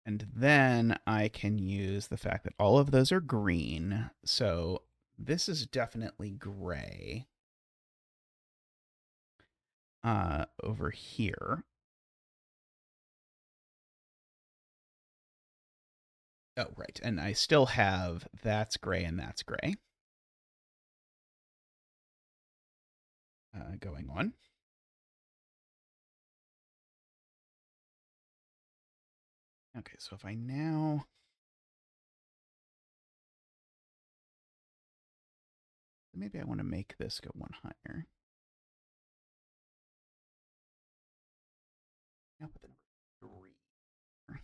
And then I can use the fact that all of those are green. So this is definitely gray. Over here. Oh, right. And I still have that's gray and that's gray. Going on. Okay, so if I now... Maybe I want to make this go one higher. Now put the number 3.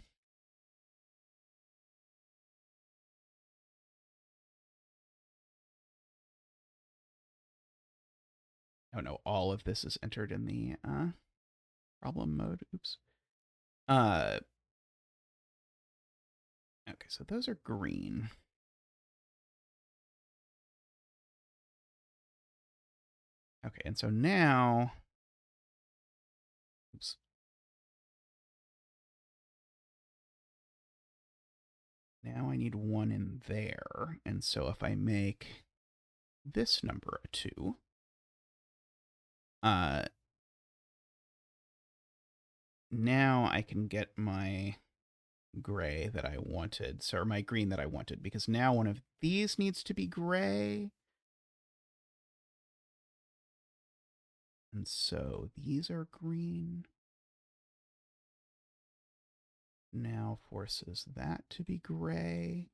Oh no, all of this is entered in the problem mode. Oops. Okay, so those are green. Okay, and so now... Oops. Now I need 1 in there. And so if I make this number a 2, now I can get my gray that I wanted, so or my green that I wanted, because now one of these needs to be gray. And so these are green. Now forces that to be gray.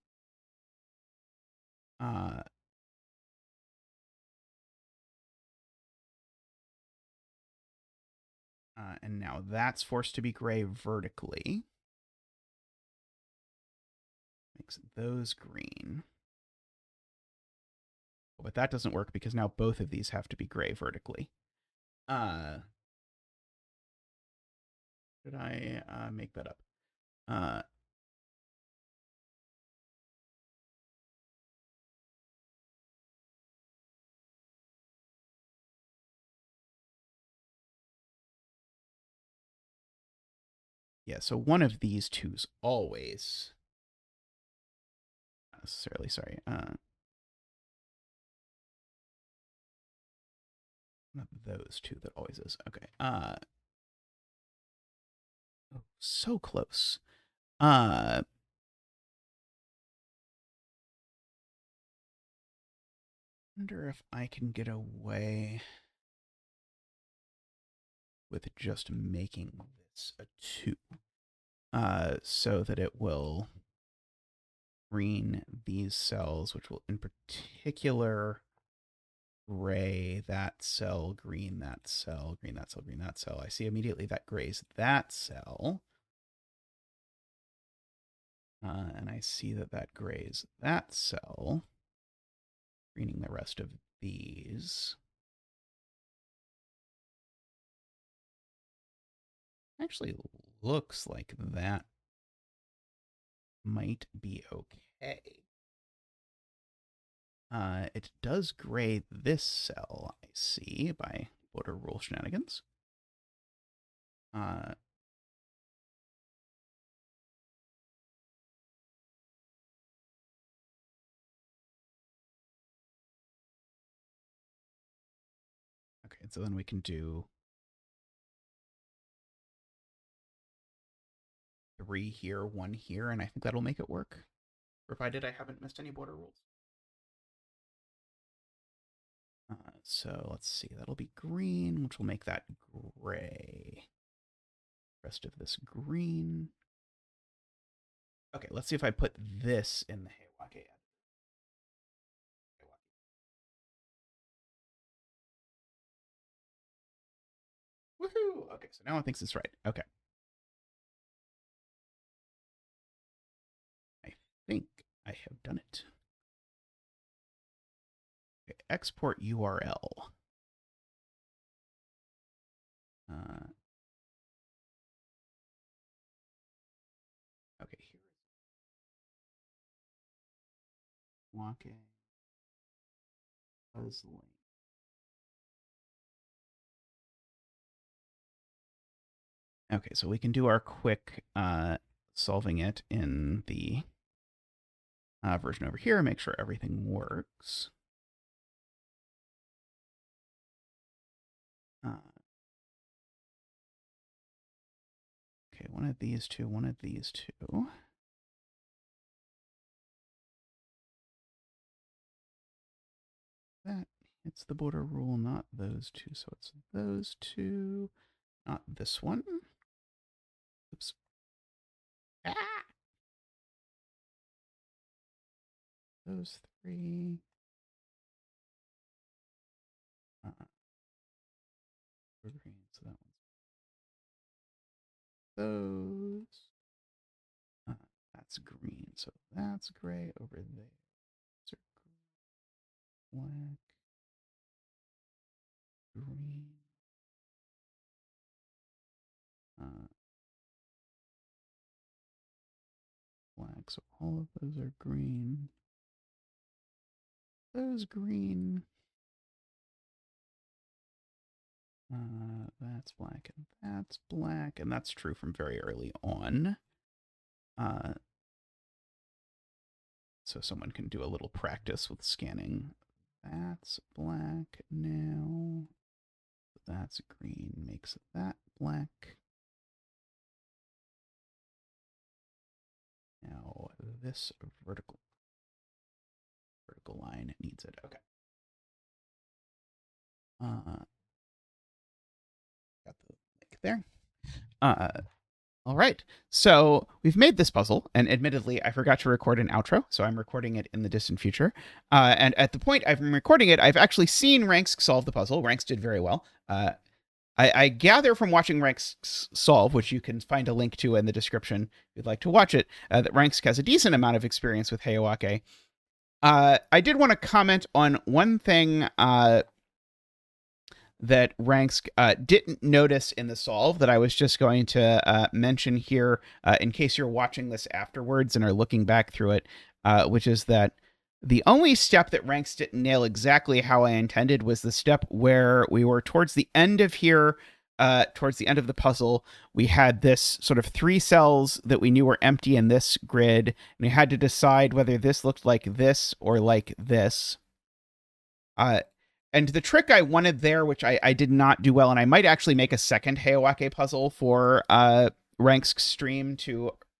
And now that's forced to be gray vertically. Makes those green. But that doesn't work because now both of these have to be gray vertically. Should I make that up? Yeah, so one of these two's always not necessarily, sorry. Not those two that always is. Okay. Oh, so close. Wonder if I can get away with just making this a 2. So that it will green these cells, which will in particular gray that cell, green that cell, green that cell, green that cell. I see immediately that grays that cell. And I see that that grays that cell, greening the rest of these. Actually looks like that might be okay. It does gray this cell, I see, by border rule shenanigans. Okay, so then we can do 3 here, 1 here, and I think that'll make it work, provided I haven't missed any border rules. So let's see, that'll be green, which will make that gray. Rest of this green. Okay, let's see if I put this in the Heyawake. Woohoo! Okay, so now it thinks it's right. Okay. I think I have done it. Okay, export URL. Okay, here. Walking. Puzzling. Okay, so we can do our quick solving it in the version over here, make sure everything works. Okay, one of these two, one of these two. That hits the border rule, not those two, so it's those two, not this one. Oops. Ah! Those 3. Green, so that one's those. That's green, so that's gray over there. So black, green. Black, so all of those are green. Those green. That's black and that's black, and that's true from very early on. So someone can do a little practice with scanning. That's black now. That's green, makes that black. Now this vertical line needs it. Okay. Got the link there. All right. So we've made this puzzle, and admittedly, I forgot to record an outro, so I'm recording it in the distant future. And at the point I'm recording it, I've actually seen Ranks solve the puzzle. Ranks did very well. I gather from watching Ranks solve, which you can find a link to in the description if you'd like to watch it, that Ranks has a decent amount of experience with Heyawake. I did want to comment on one thing that Ranks didn't notice in the solve that I was just going to mention here in case you're watching this afterwards and are looking back through it, which is that the only step that Ranks didn't nail exactly how I intended was the step where we were towards the end of here, towards the end of the puzzle, we had this sort of 3 cells that we knew were empty in this grid, and we had to decide whether this looked like this or like this. And the trick I wanted there, which I did not do well, and I might actually make a second Heyawake puzzle for Rank's stream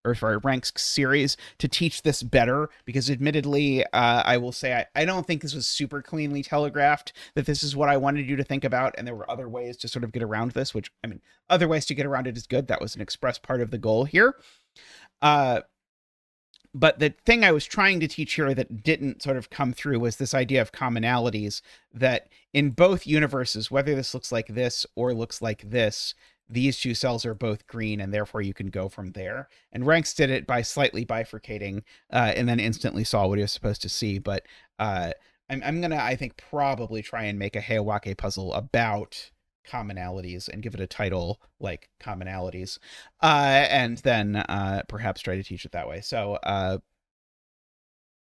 or for Rank's series to teach this better, because admittedly, I will say I don't think this was super cleanly telegraphed that this is what I wanted you to think about, and there were other ways to sort of get around this, which, I mean, other ways to get around it is good. That was an express part of the goal here. But the thing I was trying to teach here that didn't sort of come through was this idea of commonalities, that in both universes, whether this looks like this or looks like this, these 2 cells are both green, and therefore you can go from there. And Ranks did it by slightly bifurcating, and then instantly saw what he was supposed to see. But I'm going to, I think, probably try and make a Heyawake puzzle about commonalities and give it a title like commonalities, and then perhaps try to teach it that way. So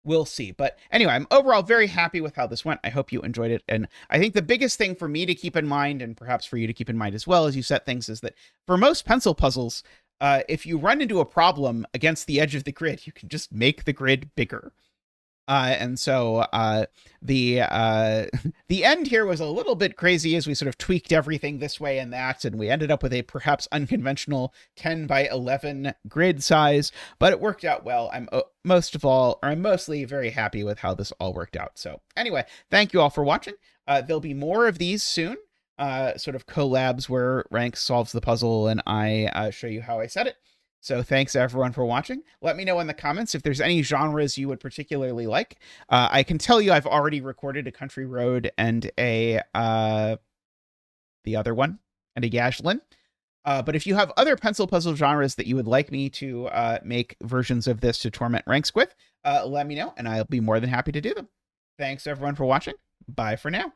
we'll see. But anyway, I'm overall very happy with how this went. I hope you enjoyed it. And I think the biggest thing for me to keep in mind, and perhaps for you to keep in mind as well as you set things, is that for most pencil puzzles, if you run into a problem against the edge of the grid, you can just make the grid bigger. And so the end here was a little bit crazy as we sort of tweaked everything this way and that, and we ended up with a perhaps unconventional 10 by 11 grid size, but it worked out well. I'm mostly very happy with how this all worked out. So anyway, thank you all for watching. There'll be more of these soon, sort of collabs where Rank solves the puzzle and I show you how I set it. So thanks everyone for watching. Let me know in the comments if there's any genres you would particularly like. I can tell you I've already recorded a Country Road and the other one, and a Yashlin. But if you have other pencil puzzle genres that you would like me to make versions of this to torment Ranks with, let me know, and I'll be more than happy to do them. Thanks everyone for watching. Bye for now.